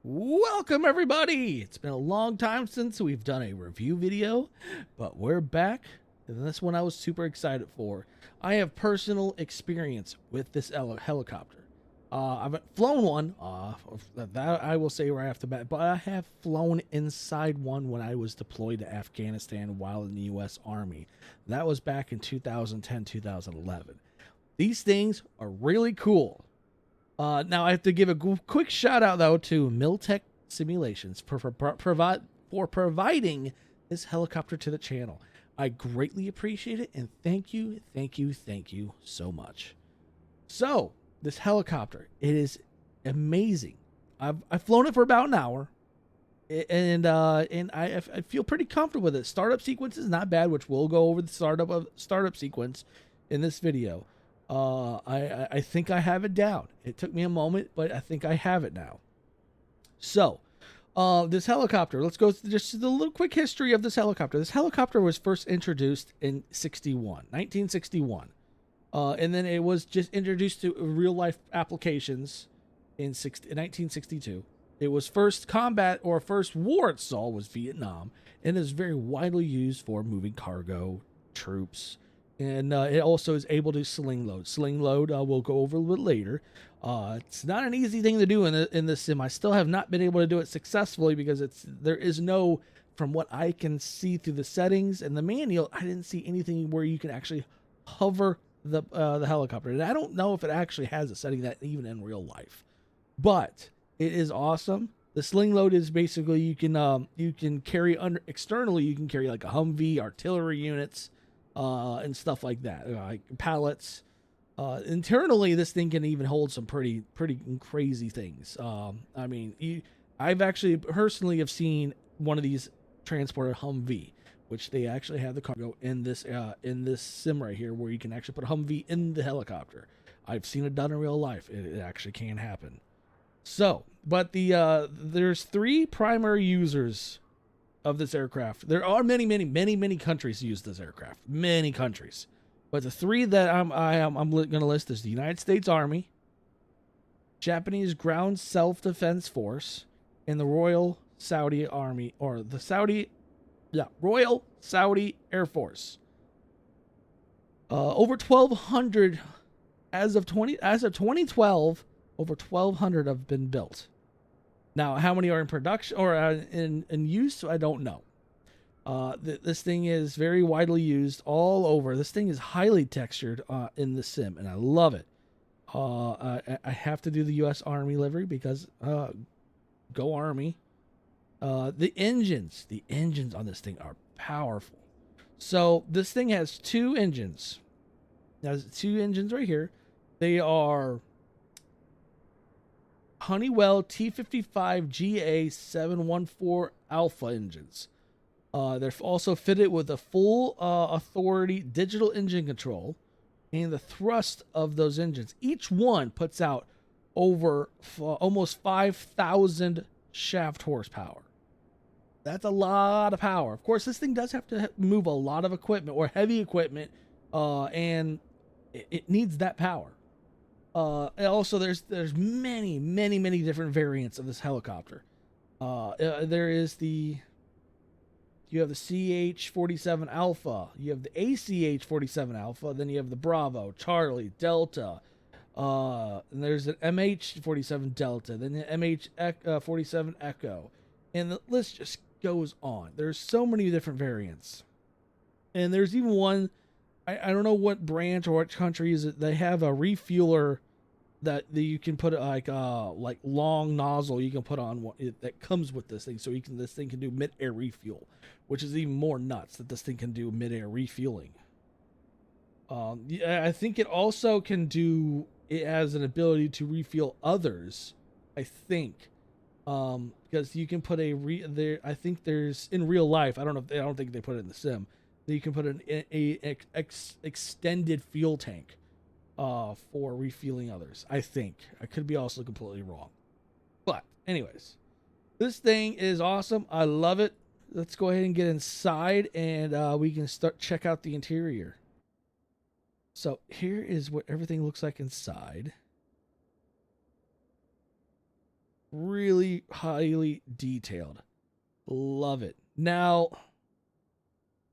Welcome everybody! It's been a long time since we've done a review video, but we're back, and this one I was super excited for. I have personal experience with this helicopter. I haven't flown one, that I will say right off the bat, but I have flown inside one when I was deployed to Afghanistan while in the U.S. Army. That was back in 2010, 2011. These things are really cool. Now I have to give a quick shout out though to Miltech Simulations for providing this helicopter to the channel. I greatly appreciate it, and thank you so much. So this helicopter, it is amazing. I've flown it for about an hour, and I feel pretty comfortable with it. Startup sequence is not bad, which we'll go over the startup sequence in this video. I think I have it down. It took me a moment, but I think I have it now. So, this helicopter, let's go through just a little quick history of this helicopter. This helicopter was first introduced in 1961. And then it was just introduced to real life applications in 1962. It was first combat or first war it saw was Vietnam, and is very widely used for moving cargo, troops, and it also is able to sling load. Sling load, we'll go over a little bit later. It's not an easy thing to do in this sim. I still have not been able to do it successfully because there is no, from what I can see through the settings and the manual, I didn't see anything where you can actually hover the helicopter. And I don't know if it actually has a setting that even in real life, but it is awesome. The sling load is basically you can carry externally. You can carry like a Humvee, artillery units, and stuff like that, like pallets. Internally, this thing can even hold some pretty crazy things. I mean, I've actually personally have seen one of these transported Humvee, which they actually have the cargo in this sim right here, where you can actually put a Humvee in the helicopter. I've seen it done in real life. It actually can happen. So, but there's three primary users of this aircraft. There are many countries use this aircraft. Many countries. But the three that I'm going to list is the United States Army, Japanese Ground Self-Defense Force, and the Royal Saudi Army, or the Royal Saudi Air Force. Over 1,200 as of 2012, over 1,200 have been built. Now, how many are in production or in use? I don't know. This thing is very widely used all over. This thing is highly textured in the sim, and I love it. I have to do the U.S. Army livery because go Army. The engines on this thing are powerful. So this thing has two engines. There's two engines right here. They are Honeywell T55 GA714 Alpha engines. They're also fitted with a full authority digital engine control, and the thrust of those engines, each one puts out over almost 5,000 shaft horsepower. That's a lot of power. Of course, this thing does have to move a lot of equipment or heavy equipment, and it needs that power. Also, there's many different variants of this helicopter. You have the CH47 Alpha, you have the ACH47 Alpha, then you have the Bravo, Charlie, Delta, and there's an MH47 Delta, then the MH47 Echo, and the list just goes on. There's so many different variants, and there's even one, I don't know what branch or what country is it, they have a refueler that you can put like long nozzle you can put on that comes with this thing, so this thing can do mid-air refuel, which is even more nuts that this thing can do mid-air refueling. I think it also can do, it has an ability to refuel others, I think, because you can put I think there's in real life, I don't think they put it in the sim, that you can put an extended fuel tank for refueling others. I think I could be also completely wrong, but anyways, this thing is awesome. I love it. Let's go ahead and get inside, and we can check out the interior. So here is what everything looks like inside. Really highly detailed. Love it. Now,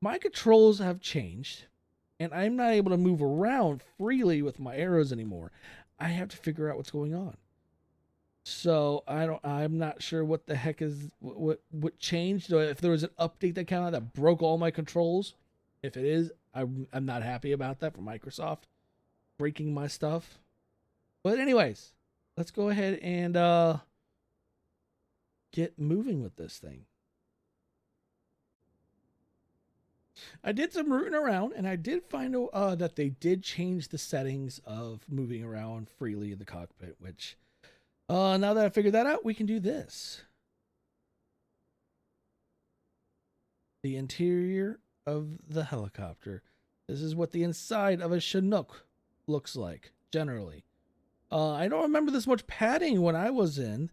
my controls have changed, and I'm not able to move around freely with my arrows anymore. I have to figure out what's going on. So I'm not sure what the heck is what changed, or if there was an update that came out that broke all my controls. If it is, I'm not happy about that for Microsoft breaking my stuff. But anyways, let's go ahead and get moving with this thing. I did some rooting around, and I did find that they did change the settings of moving around freely in the cockpit, which now that I figured that out, we can do this. The interior of the helicopter. This is what the inside of a Chinook looks like, generally. I don't remember this much padding when I was in.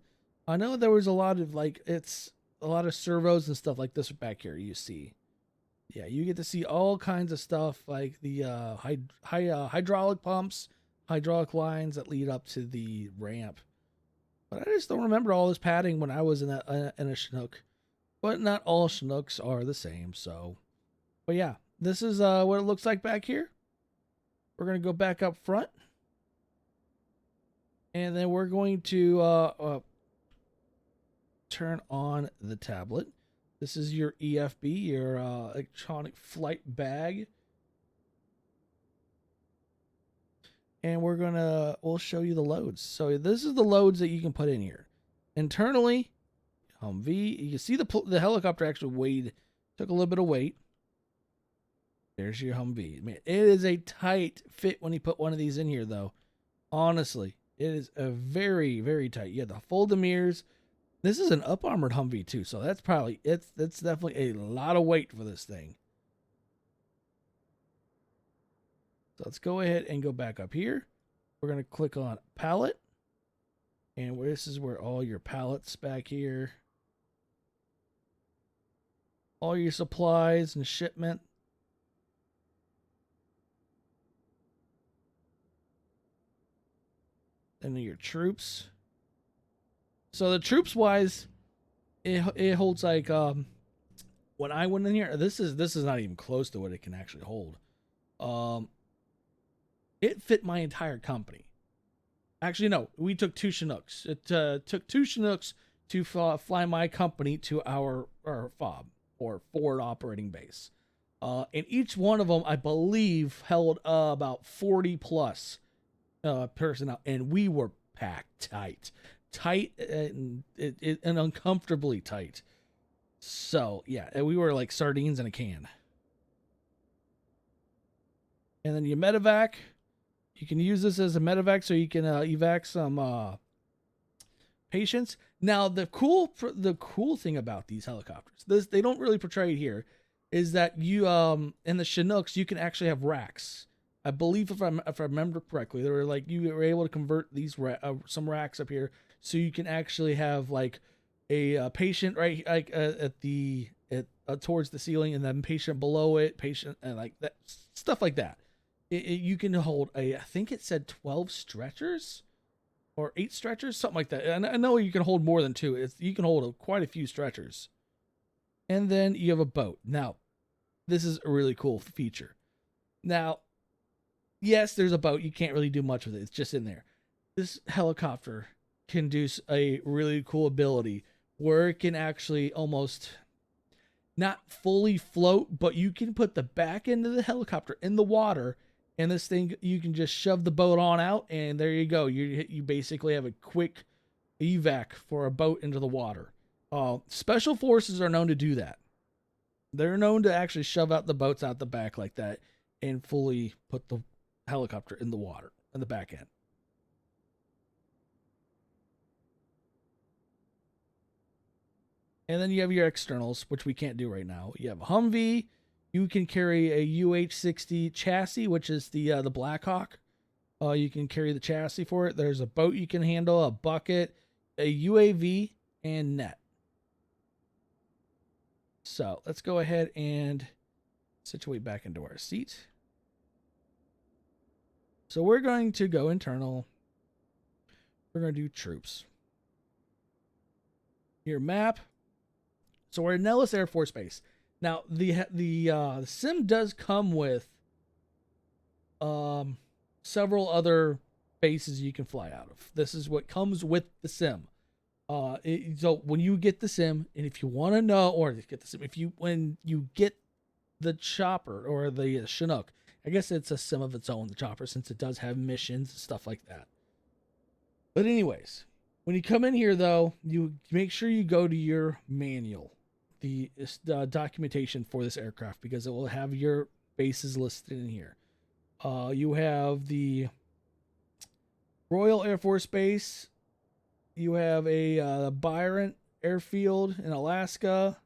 I know there was a lot of, like, it's a lot of servos and stuff like this back here you see. Yeah, you get to see all kinds of stuff, like the hydraulic pumps, hydraulic lines that lead up to the ramp. But I just don't remember all this padding when I was in a Chinook. But not all Chinooks are the same, so. But yeah, this is what it looks like back here. We're going to go back up front. And then we're going to turn on the tablet. This is your EFB, your electronic flight bag. And we'll show you the loads. So this is the loads that you can put in here. Internally, Humvee, you can see the helicopter actually took a little bit of weight. There's your Humvee. Man, it is a tight fit when you put one of these in here, though. Honestly, it is a very, very tight. You have to fold the mirrors. This is an up-armored Humvee, too, so that's definitely a lot of weight for this thing. So let's go ahead and go back up here. We're going to click on pallet. And this is where all your pallets back here. All your supplies and shipment. And then your troops. So the troops wise, it holds like when I went in here, this is not even close to what it can actually hold. It fit my entire company. Actually, no, we took 2 Chinooks. It took 2 Chinooks to fly my company to our FOB, or forward operating base. And each one of them, I believe, held about 40 plus personnel, and we were packed tight and uncomfortably tight. So yeah, we were like sardines in a can. And then your medevac, you can use this as a medevac, so you can evac some patients. Now the cool thing about these helicopters, they don't really portray it here, is that you in the Chinooks you can actually have racks. I believe if I remember correctly, they were like you were able to convert these some racks up here, so you can actually have like a patient right like towards the ceiling, and then patient below it, patient, and like that stuff like that. You can hold I think it said 12 stretchers or 8 stretchers, something like that. And I know you can hold more than 2. You can hold quite a few stretchers. And then you have a boat. Now, this is a really cool feature. Now, yes, there's a boat. You can't really do much with it. It's just in there. This helicopter can do a really cool ability where it can actually almost not fully float, but you can put the back end of the helicopter in the water, and this thing, you can just shove the boat on out, and there you go. You basically have a quick evac for a boat into the water. Special forces are known to do that. They're known to actually shove out the boats out the back like that and fully put the helicopter in the water in the back end. And then you have your externals, which we can't do right now. You have a Humvee. You can carry a UH-60 chassis, which is the Blackhawk. You can carry the chassis for it. There's a boat you can handle, a bucket, a UAV, and net. So let's go ahead and situate back into our seat. So we're going to go internal. We're going to do troops. Your map. So we're at Nellis Air Force Base. Now the sim does come with several other bases you can fly out of. This is what comes with the sim. So when you get the sim, and if you want to know, or get the sim, when you get the chopper or the Chinook, I guess it's a sim of its own, the chopper, since it does have missions and stuff like that. But anyways, when you come in here though, you make sure you go to your manual, the documentation for this aircraft, because it will have your bases listed in here. You have the Royal Air Force Base. You have a Byron Airfield in Alaska.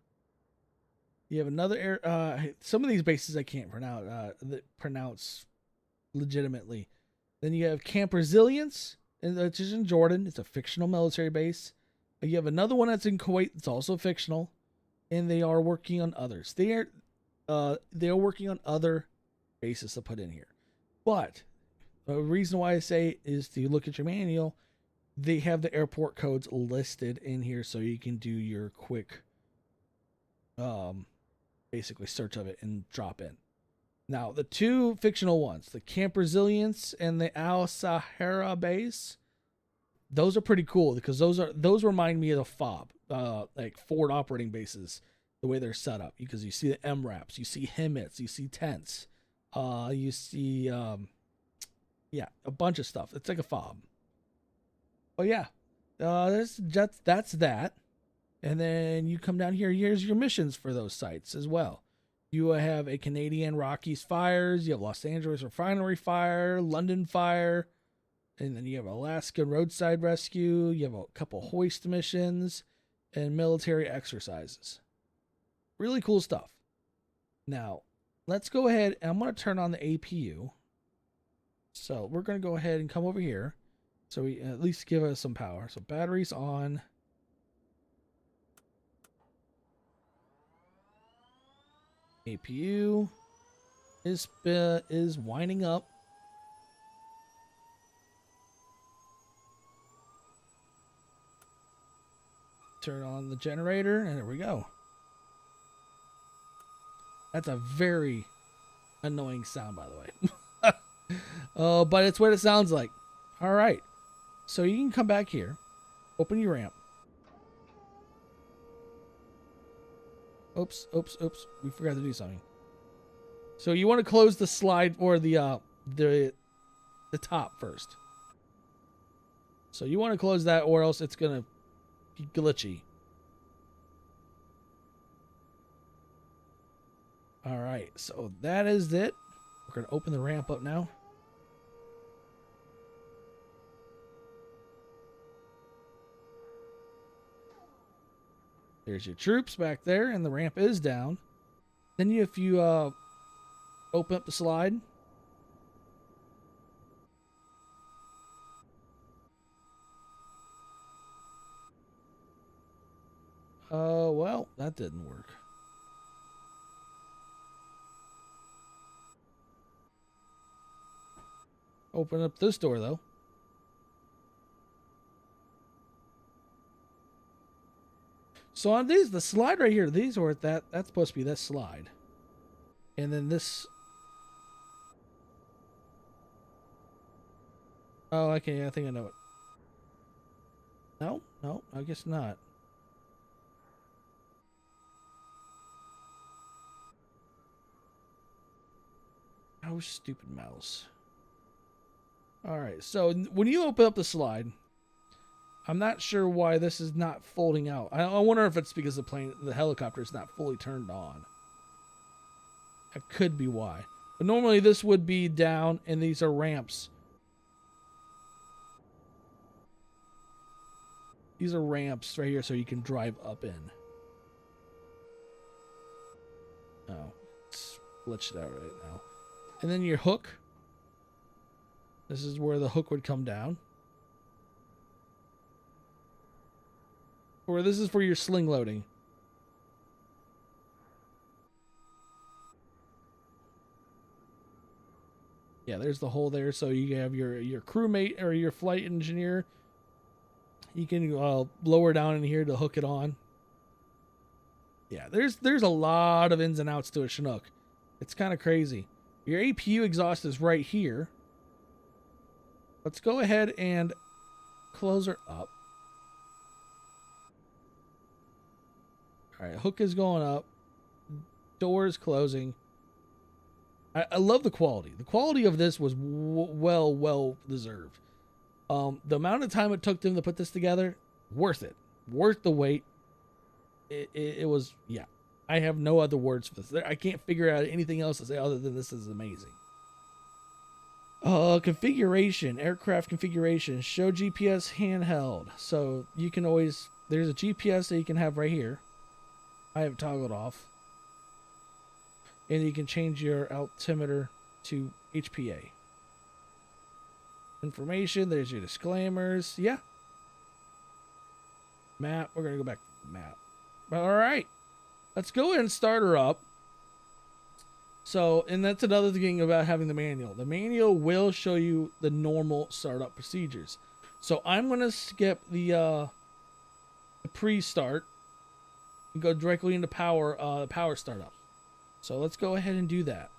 You have another some of these bases I can't pronounce legitimately. Then you have Camp Resilience, which is in Jordan. It's a fictional military base. You have another one that's in Kuwait. It's also fictional, and they are working on others. They're working on other bases to put in here. But the reason why I say is to look at your manual. They have the airport codes listed in here, so you can do your quick, basically search of it and drop in. Now, the two fictional ones, the Camp Resilience and the Al Sahara base, those are pretty cool because those remind me of the FOB, like forward operating bases, the way they're set up. Because you see the MRAPs, you see HIMITs, you see tents, you see, yeah, a bunch of stuff. It's like a FOB. But yeah, that's that. And then you come down here. Here's your missions for those sites as well. You have a Canadian Rockies fires. You have Los Angeles refinery fire, London fire, and then you have Alaska roadside rescue. You have a couple hoist missions and military exercises. Really cool stuff. Now, let's go ahead and I'm going to turn on the APU. So we're going to go ahead and come over here. So we at least give us some power. So batteries on. APU is winding up. Turn on the generator, and there we go. That's a very annoying sound, by the way. But it's what it sounds like. All right. So you can come back here, open your ramp. Oops. We forgot to do something. So you want to close the slide or the top first. So you want to close that or else it's going to be glitchy. All right. So that is it. We're going to open the ramp up now. There's your troops back there, and the ramp is down. Then if you open up the slide. Well, that didn't work. Open up this door, though. So on these, the slide right here, these are that's supposed to be this slide. And then this. Oh, okay, I think I know it. No, I guess not. Oh, stupid mouse. Alright, so when you open up the slide, I'm not sure why this is not folding out. I wonder if it's because the helicopter is not fully turned on. That could be why. But normally this would be down, and these are ramps. These are ramps right here so you can drive up in. Oh, it's glitched out right now. And then your hook. This is where the hook would come down. Or this is for your sling loading. Yeah, there's the hole there. So you have your crewmate or your flight engineer. You can lower down in here to hook it on. Yeah, there's a lot of ins and outs to a Chinook. It's kind of crazy. Your APU exhaust is right here. Let's go ahead and close her up. All right, hook is going up. Door is closing. I love the quality. The quality of this was well deserved. The amount of time it took them to put this together, worth it. Worth the wait. It was, yeah. I have no other words for this. I can't figure out anything else to say other than this is amazing. Configuration, aircraft configuration, show GPS handheld. So you can always, there's a GPS that you can have right here. I have it toggled off. And you can change your altimeter to HPA. Information, there's your disclaimers. Yeah. Map, we're going to go back to the map. All right. Let's go ahead and start her up. So, and that's another thing about having the manual. The manual will show you the normal startup procedures. So I'm going to skip the pre-start and go directly into power startup. So let's go ahead and do that.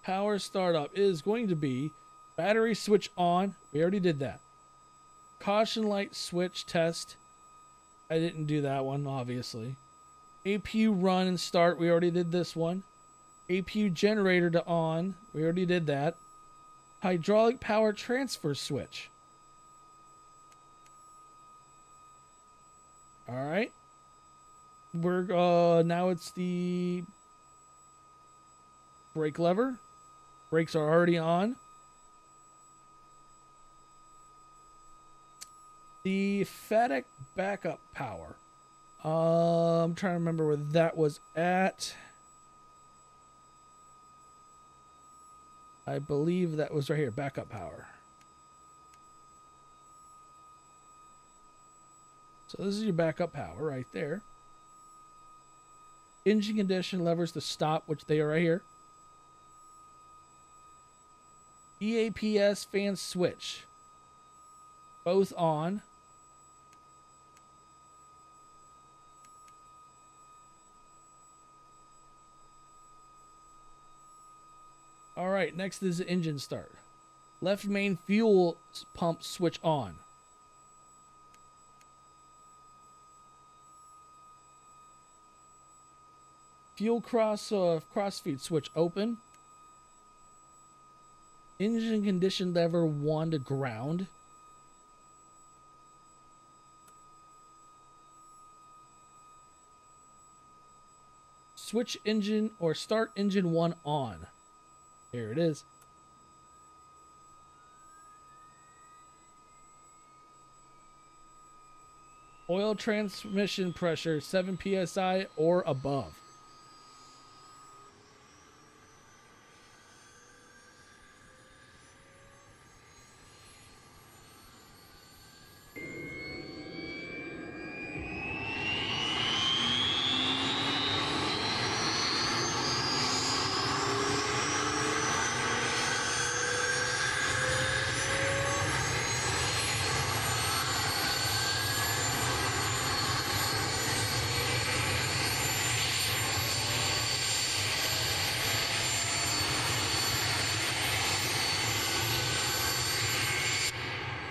Power startup is going to be battery switch on. We already did that. Caution light switch test. I didn't do that one, obviously. APU run and start. We already did this one. APU generator to on. We already did that. Hydraulic power transfer switch. All right. We're now it's the brake lever. Brakes are already on. The FADEC backup power. I'm trying to remember where that was at. I believe that was right here, backup power. So this is your backup power right there. Engine condition levers to stop, which they are right here. EAPS fan switch. Both on. All right, next is the engine start. Left main fuel pump switch on. Fuel crossfeed switch open. Engine condition lever 1 to ground. Switch engine or start engine 1 on. Here it is. Oil transmission pressure 7 psi or above.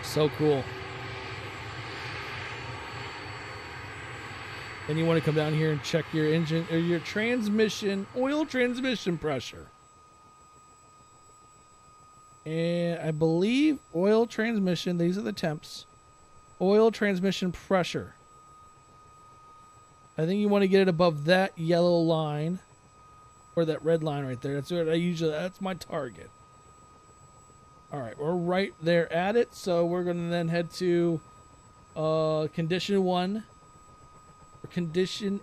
So cool. Then you want to come down here and check your engine or your transmission, oil transmission pressure. And I believe oil transmission, these are the temps. Oil transmission pressure. I think you want to get it above that yellow line or that red line right there. That's what that's my target. All right, we're right there at it. So we're going to then head to condition 1. Or condition,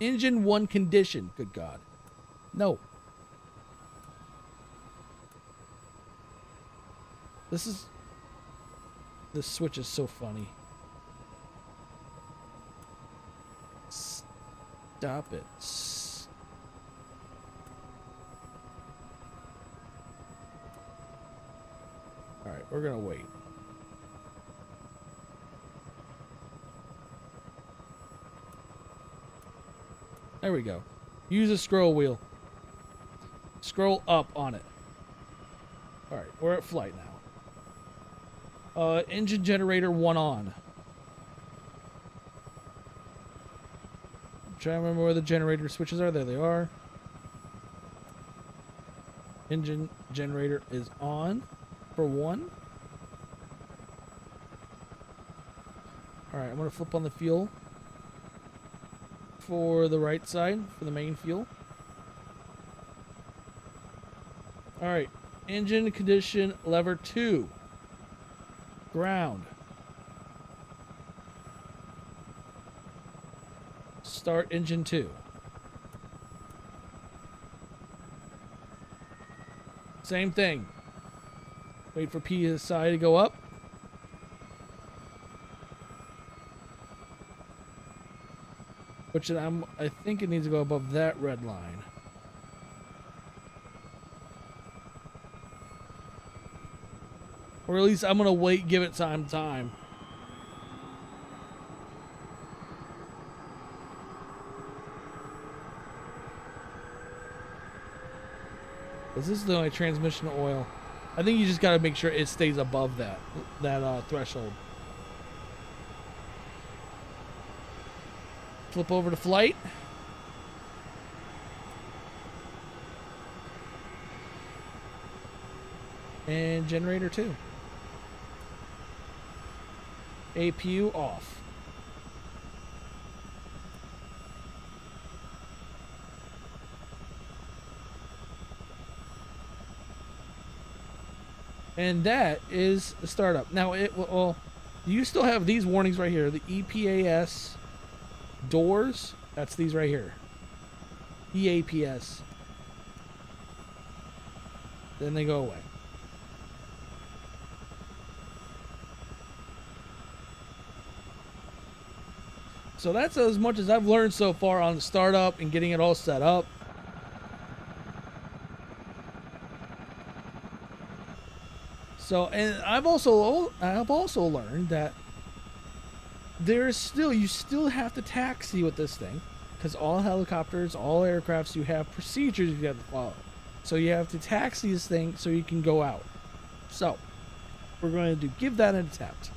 engine 1 condition. Good God. No. This switch is so funny. Stop it. we're gonna wait. There we go. Use a scroll wheel. Scroll up on it. Alright, we're at flight now. Engine generator 1 on. I'm trying to remember where the generator switches are. There they are. Engine generator is on for 1. Alright, I'm going to flip on the fuel for the right side, for the main fuel. Alright, engine condition lever 2. Ground. Start engine 2. Same thing. Wait for PSI to go up. Which I think it needs to go above that red line. Or at least I'm gonna wait, give it time. This is the only transmission oil. I think you just gotta make sure it stays above that threshold. Flip over to flight. And generator 2. APU off. And that is the startup. Now it will. You still have these warnings right here. The EPAS doors. That's these right here. EAPS. Then they go away. So that's as much as I've learned so far on the startup and getting it all set up. So, and I've also learned that you still have to taxi with this thing, because all helicopters, all aircrafts, you have procedures you have to follow. So you have to taxi this thing so you can go out. So we're going to give that an attempt.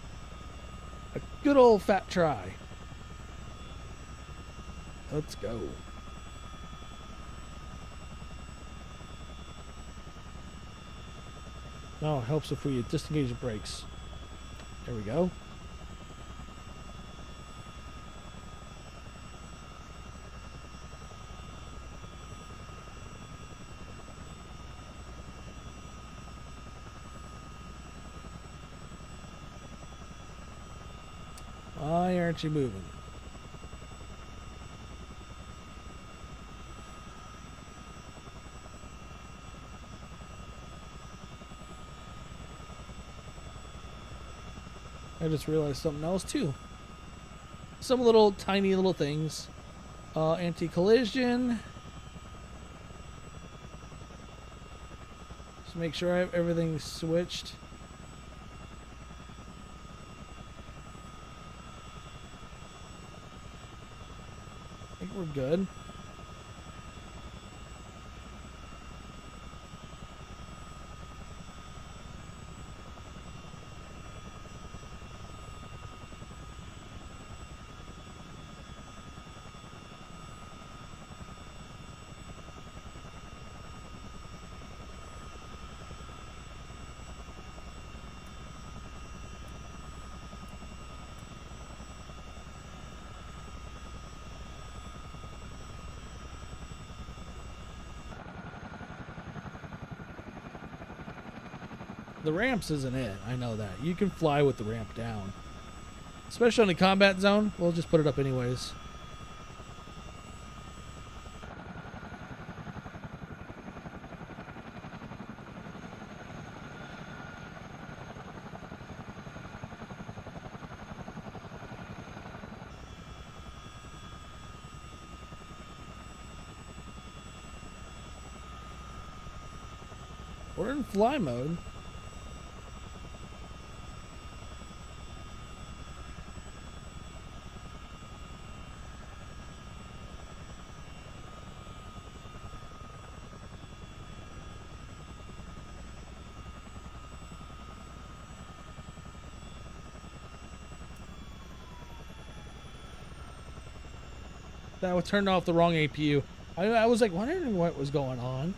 A good old fat try. Let's go. No, it helps if we disengage the brakes. There we go. Why aren't you moving? I just realized something else too. Some little tiny little things. Anti-collision. Just make sure I have everything switched. I think we're good. The ramps isn't it. I know that. You can fly with the ramp down. Especially on the combat zone. We'll just put it up anyways. We're in fly mode. That was turned off the wrong APU. I was like wondering what was going on.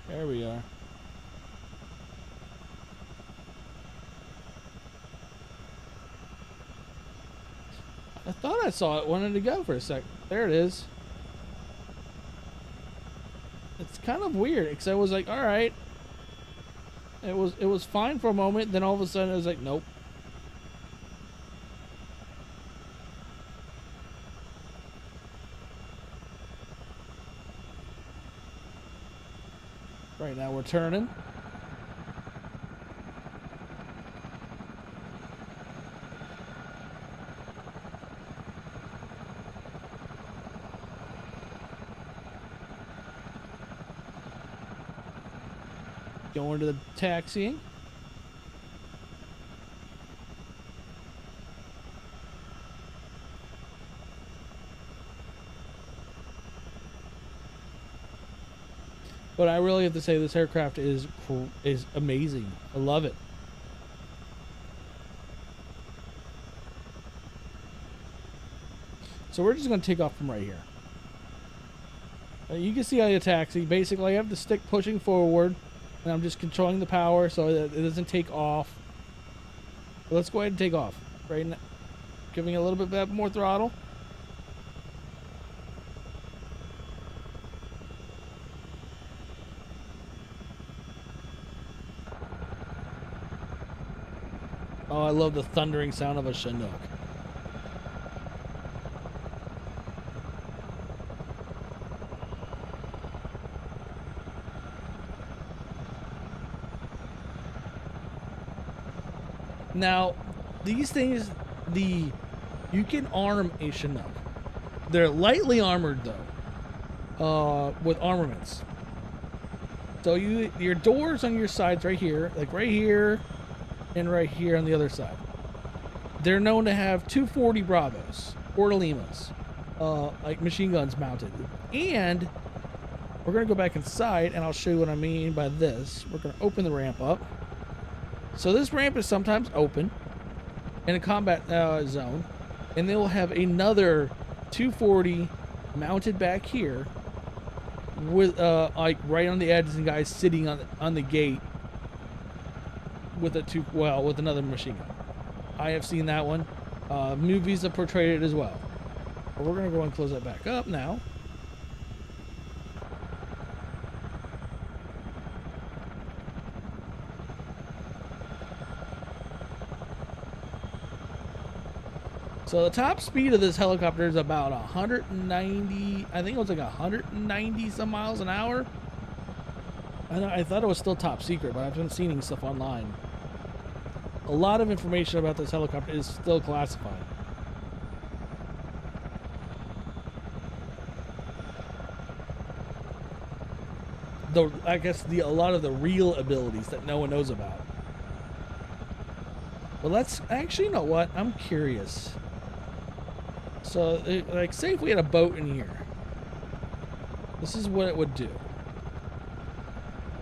There we are. I thought I saw it. Wanted to go for a sec. There it is. It's kind of weird because I was like, all right. It was fine for a moment. Then all of a sudden it was like, nope. Right now we're turning. Going to the taxiing. But I really have to say this aircraft is amazing. I love it. So we're just going to take off from right here. You can see I taxi. Basically, I have the stick pushing forward, and I'm just controlling the power so that it doesn't take off. But let's go ahead and take off. Right now, giving it a little bit more throttle. Oh, I love the thundering sound of a Chinook. Now, these things, you can arm a Chinook. They're lightly armored though, with armaments. So your doors on your sides right here, like right here, and right here on the other side. They're known to have 240 Bravos or Limas, like machine guns mounted. And we're gonna go back inside, and I'll show you what I mean by this. We're gonna open the ramp up. So this ramp is sometimes open in a combat zone, and they will have another 240 mounted back here with like right on the edge, and guys sitting on the gate with with another machine gun. I have seen that one. Movies have portrayed it as well. But we're gonna go and close that back up now. So the top speed of this helicopter is about 190, I think it was like 190 some miles an hour. I thought it was still top secret, but I've been seeing stuff online. A lot of information about this helicopter is still classified. Though I guess a lot of the real abilities that no one knows about. Well, let's actually, you know what? I'm curious. So, like, say if we had a boat in here. This is what it would do.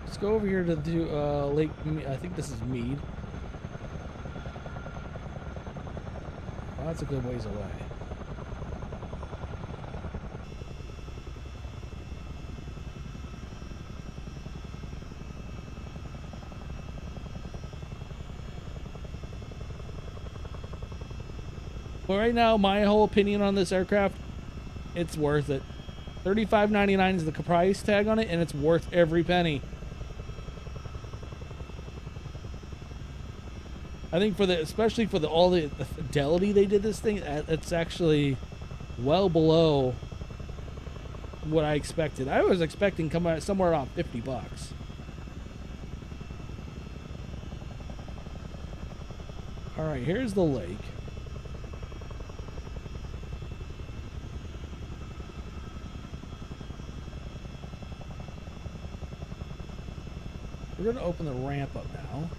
Let's go over here to do Lake. I think this is Mead. Oh, that's a good ways away. But right now, my whole opinion on this aircraft, it's worth it. $35.99 is the price tag on it, and it's worth every penny. I think especially for all the fidelity they did this thing, it's actually well below what I expected. I was expecting come out somewhere around $50. All right, here's the lake. We're going to open the ramp up now.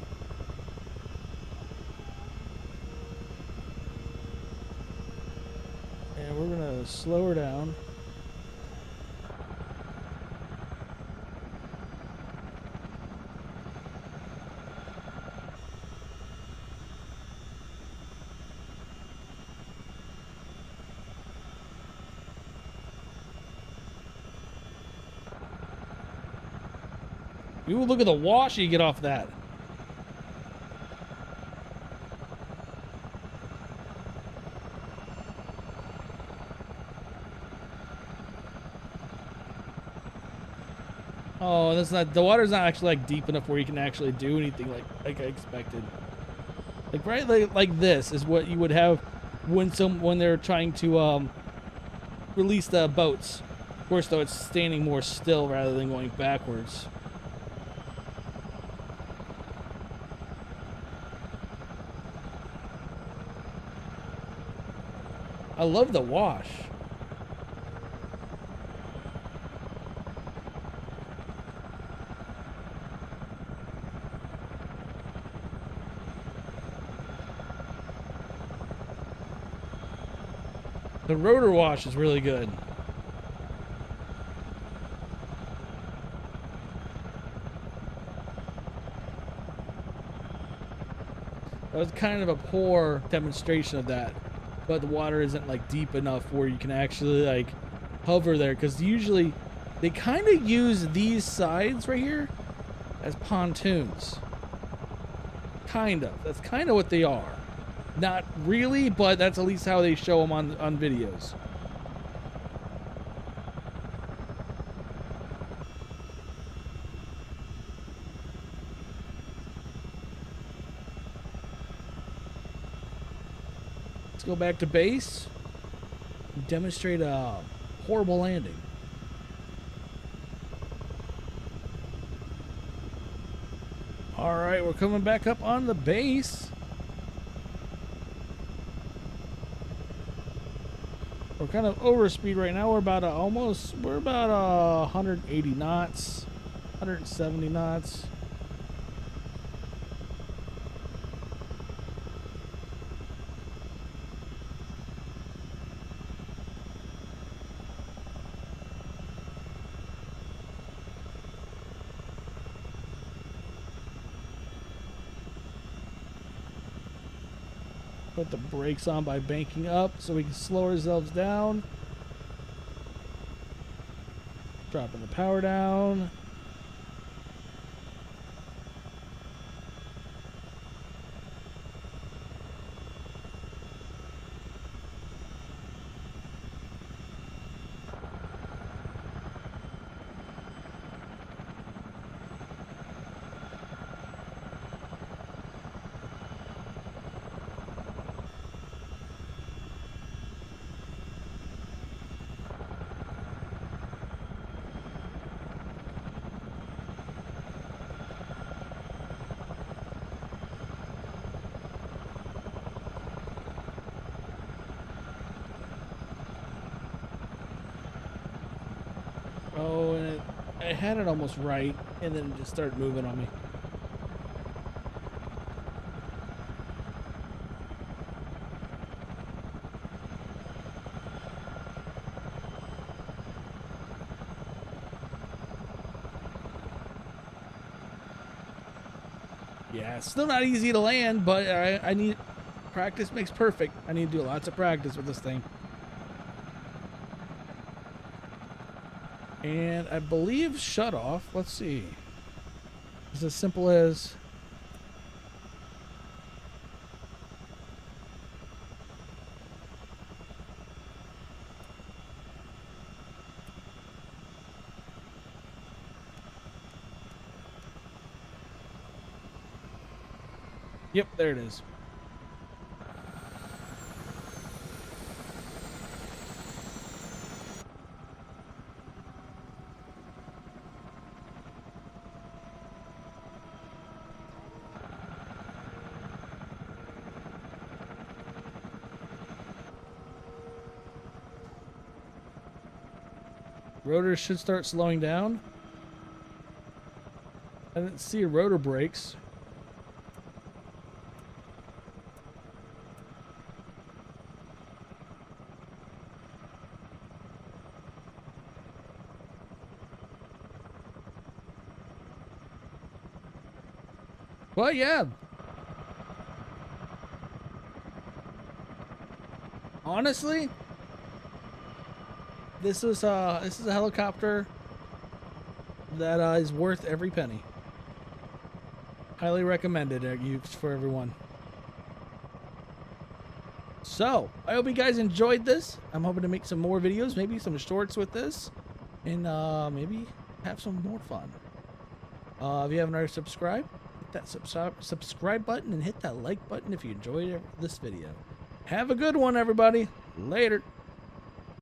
gotta slow her down. Ooh, look at the wash you get off that. Oh, that's not, the water's not actually like deep enough where you can actually do anything like I expected. Like right like this is what you would have when they're trying to release the boats. Of course though, it's standing more still rather than going backwards. I love the wash. The rotor wash is really good. That was kind of a poor demonstration of that, but the water isn't like deep enough where you can actually like hover there, because usually they kind of use these sides right here as pontoons. Kind of. That's kind of what they are. Not really, but that's at least how they show them on videos. Let's go back to base and demonstrate a horrible landing. All right, we're coming back up on the base. We're kind of over speed right now. We're about 180 knots, 170 knots. Put the brakes on by banking up so we can slow ourselves down. Dropping the power down. Oh, and I had it almost right, and then it just started moving on me. Yeah, it's still not easy to land, but I need practice makes perfect. I need to do lots of practice with this thing. And I believe shut off, let's see. It's as simple as yep, there it is. Rotor should start slowing down. I didn't see a rotor brakes. Well, yeah. Honestly, this is a helicopter that is worth every penny. Highly recommended for everyone. So, I hope you guys enjoyed this. I'm hoping to make some more videos, maybe some shorts with this, and maybe have some more fun. If you haven't already subscribed, hit that subscribe button and hit that like button if you enjoyed this video. Have a good one, everybody. Later.